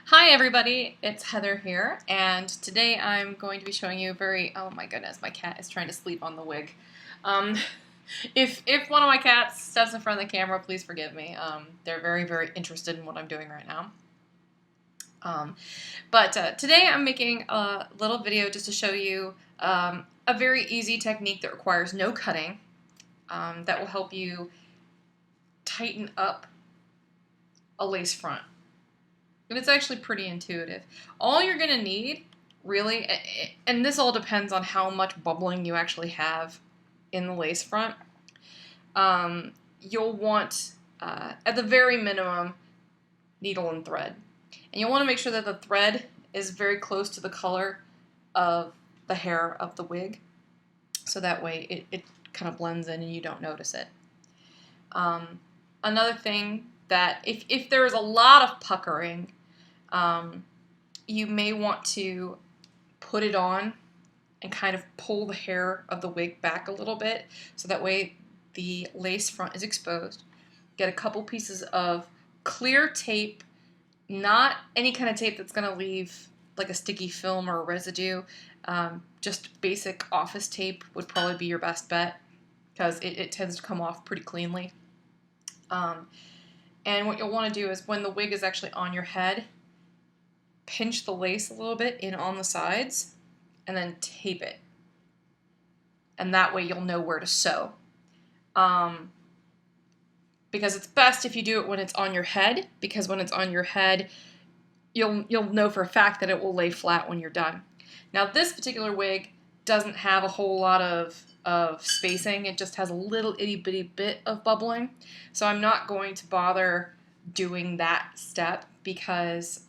Hi everybody, it's Heather here, and today I'm going to be showing you a very, oh my goodness, my cat is trying to sleep on the wig. Um, if one of my cats steps in front of the camera, please forgive me. They're very interested in what I'm doing right now. But today I'm making a little video just to show you a very easy technique that requires no cutting, that will help you tighten up a lace front. And it's actually pretty intuitive. All you're going to need, really, and this all depends on how much bubbling you actually have in the lace front. You'll want, at the very minimum, needle and thread. And you'll want to make sure that the thread is very close to the color of the hair of the wig, so that way it kind of blends in and you don't notice it. Another thing that if there is a lot of puckering, you may want to put it on and kind of pull the hair of the wig back a little bit, so that way the lace front is exposed. Get a couple pieces of clear tape, not any kind of tape that's going to leave like a sticky film or a residue. Just basic office tape would probably be your best bet, because it tends to come off pretty cleanly. And what you'll want to do is, when the wig is actually on your head, pinch the lace a little bit in on the sides and then tape it. And that way you'll know where to sew. Because it's best if you do it when it's on your head, because when it's on your head, you'll know for a fact that it will lay flat when you're done. Now, this particular wig doesn't have a whole lot of spacing. It just has a little itty bitty bit of bubbling. So I'm not going to bother doing that step, because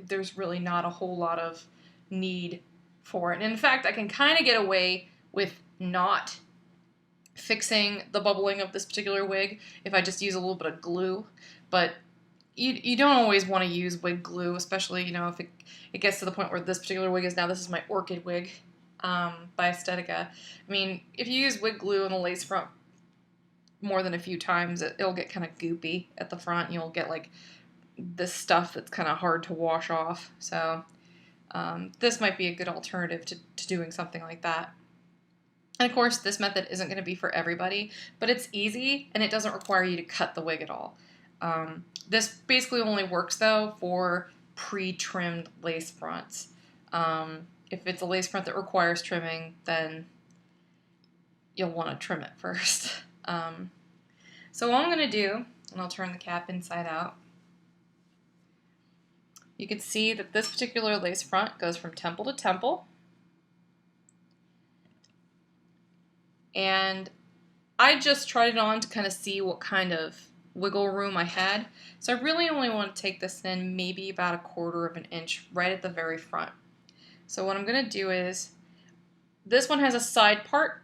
there's really not a whole lot of need for it. And in fact, I can kind of get away with not fixing the bubbling of this particular wig if I just use a little bit of glue. But you don't always want to use wig glue, especially, if it gets to the point where this particular wig this is my Orchid wig by Estetica. I mean, if you use wig glue on the lace front more than a few times, it'll get kind of goopy at the front. You'll get like this stuff that's kind of hard to wash off. So this might be a good alternative to doing something like that. And of course, this method isn't going to be for everybody, but it's easy and it doesn't require you to cut the wig at all. This basically only works, though, for pre-trimmed lace fronts. If it's a lace front that requires trimming, then you'll want to trim it first. So what I'm going to do, and I'll turn the cap inside out, you can see that this particular lace front goes from temple to temple. And I just tried it on to kind of see what kind of wiggle room I had. So I really only want to take this in maybe about 1/4 of an inch right at the very front. So what I'm going to do is, this one has a side part.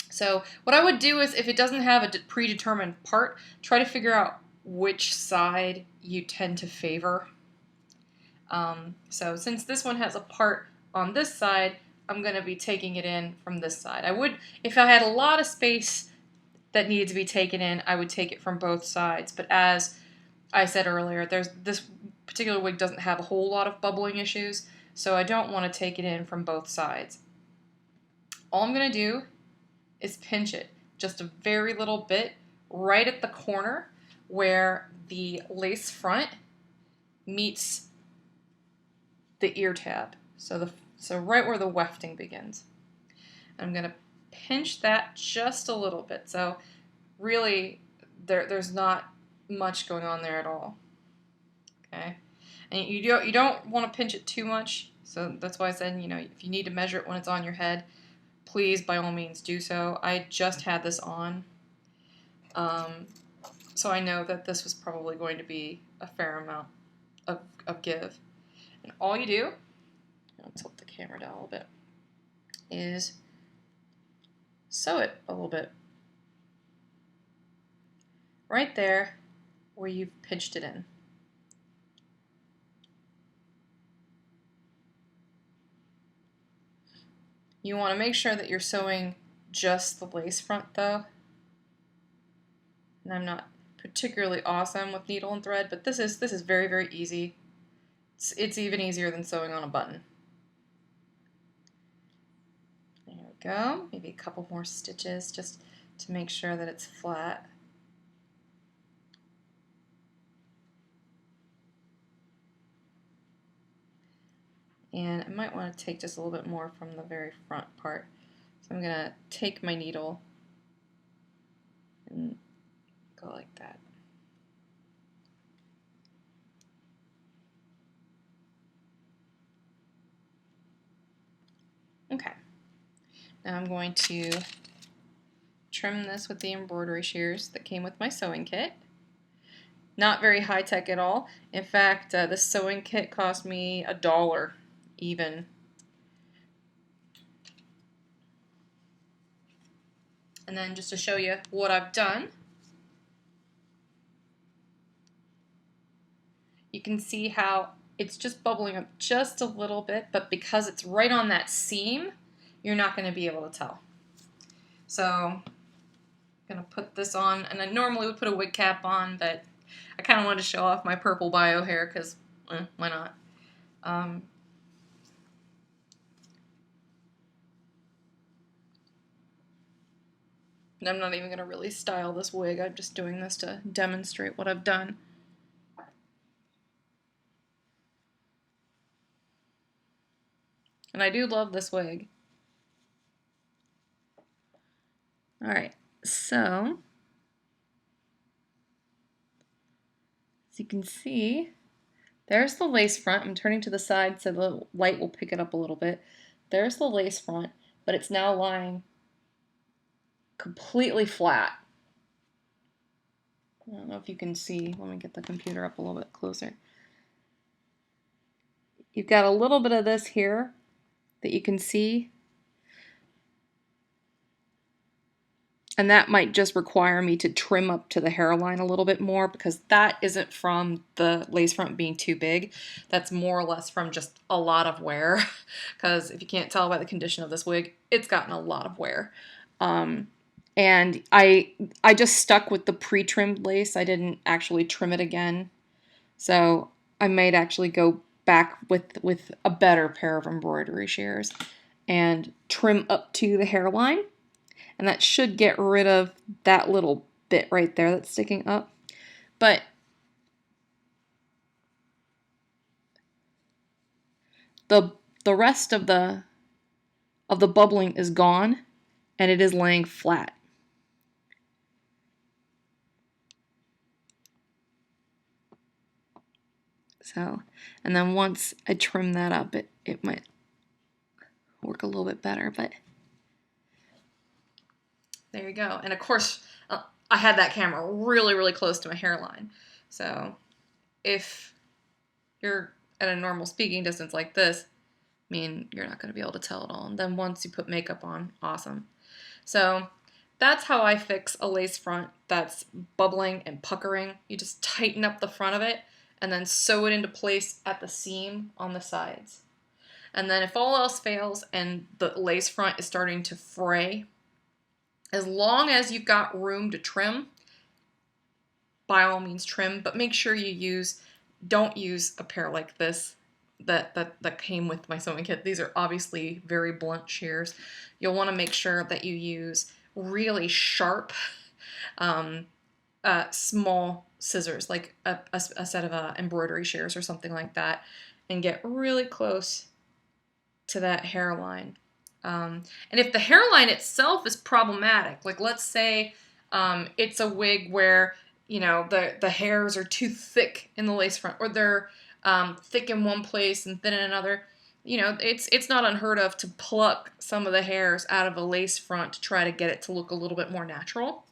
So what I would do is, if it doesn't have a predetermined part, try to figure out which side you tend to favor. So since this one has a part on this side, I'm going to be taking it in from this side. I would, if I had a lot of space that needed to be taken in, I would take it from both sides. But as I said earlier, this particular wig doesn't have a whole lot of bubbling issues, so I don't want to take it in from both sides. All I'm going to do is pinch it just a very little bit right at the corner where the lace front meets the ear tab, so right where the wefting begins. I'm going to pinch that just a little bit. So really, there's not much going on there at all. Okay, and you don't want to pinch it too much. So that's why I said, if you need to measure it when it's on your head, please by all means do so. I just had this on, so I know that this was probably going to be a fair amount of give. And all you do, I'll tilt the camera down a little bit, is sew it a little bit. Right there where you've pinched it in. You want to make sure that you're sewing just the lace front, though. And I'm not particularly awesome with needle and thread, but this is very, very easy. It's even easier than sewing on a button. There we go. Maybe a couple more stitches just to make sure that it's flat. And I might want to take just a little bit more from the very front part. So I'm going to take my needle and go like that. Okay. Now I'm going to trim this with the embroidery shears that came with my sewing kit. Not very high-tech at all. In fact, this sewing kit cost me $1 even. And then just to show you what I've done, you can see how it's just bubbling up just a little bit, but because it's right on that seam, you're not going to be able to tell. So I'm going to put this on, and I normally would put a wig cap on, but I kind of wanted to show off my purple bio hair because why not? And I'm not even going to really style this wig. I'm just doing this to demonstrate what I've done. And I do love this wig. Alright, so as you can see, there's the lace front. I'm turning to the side so the light will pick it up a little bit. There's the lace front, but it's now lying completely flat. I don't know if you can see. Let me get the computer up a little bit closer. You've got a little bit of this here that you can see. And that might just require me to trim up to the hairline a little bit more because that isn't from the lace front being too big. That's more or less from just a lot of wear. Because if you can't tell by the condition of this wig, it's gotten a lot of wear. And I just stuck with the pre-trimmed lace. I didn't actually trim it again. So I might actually go back with a better pair of embroidery shears and trim up to the hairline. And that should get rid of that little bit right there that's sticking up. But the rest of the bubbling is gone, and it is laying flat. So, and then once I trim that up, it might work a little bit better, but there you go. And of course, I had that camera really, really close to my hairline. So if you're at a normal speaking distance like this, I mean, you're not going to be able to tell at all. And then once you put makeup on, awesome. So that's how I fix a lace front that's bubbling and puckering. You just tighten up the front of it and then sew it into place at the seam on the sides. And then if all else fails and the lace front is starting to fray, as long as you've got room to trim, by all means trim, but make sure you don't use a pair like this that came with my sewing kit. These are obviously very blunt shears. You'll want to make sure that you use really sharp, small scissors, like a set of embroidery shears or something like that, and get really close to that hairline. And if the hairline itself is problematic, like let's say it's a wig where, you know, the hairs are too thick in the lace front, or they're thick in one place and thin in another, you know, it's not unheard of to pluck some of the hairs out of a lace front to try to get it to look a little bit more natural.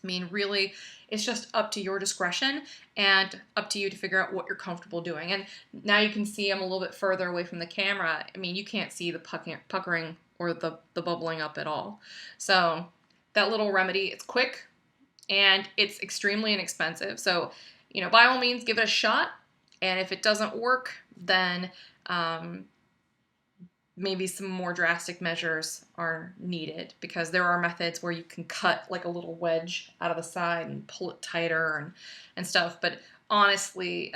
I mean, really, it's just up to your discretion and up to you to figure out what you're comfortable doing. And now you can see I'm a little bit further away from the camera. I mean, you can't see the puckering or the bubbling up at all. So that little remedy, it's quick and it's extremely inexpensive. So, you know, by all means, give it a shot. And if it doesn't work, then maybe some more drastic measures are needed, because there are methods where you can cut like a little wedge out of the side and pull it tighter and stuff. But honestly,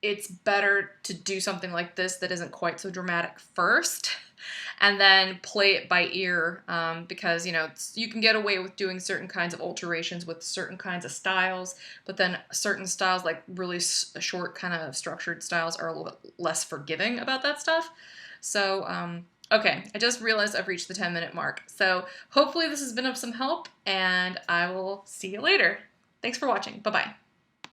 it's better to do something like this that isn't quite so dramatic first, and then play it by ear, because you can get away with doing certain kinds of alterations with certain kinds of styles, but then certain styles, like really short kind of structured styles, are a little bit less forgiving about that stuff. So, okay, I just realized I've reached the 10-minute mark. So hopefully this has been of some help, and I will see you later. Thanks for watching. Bye-bye.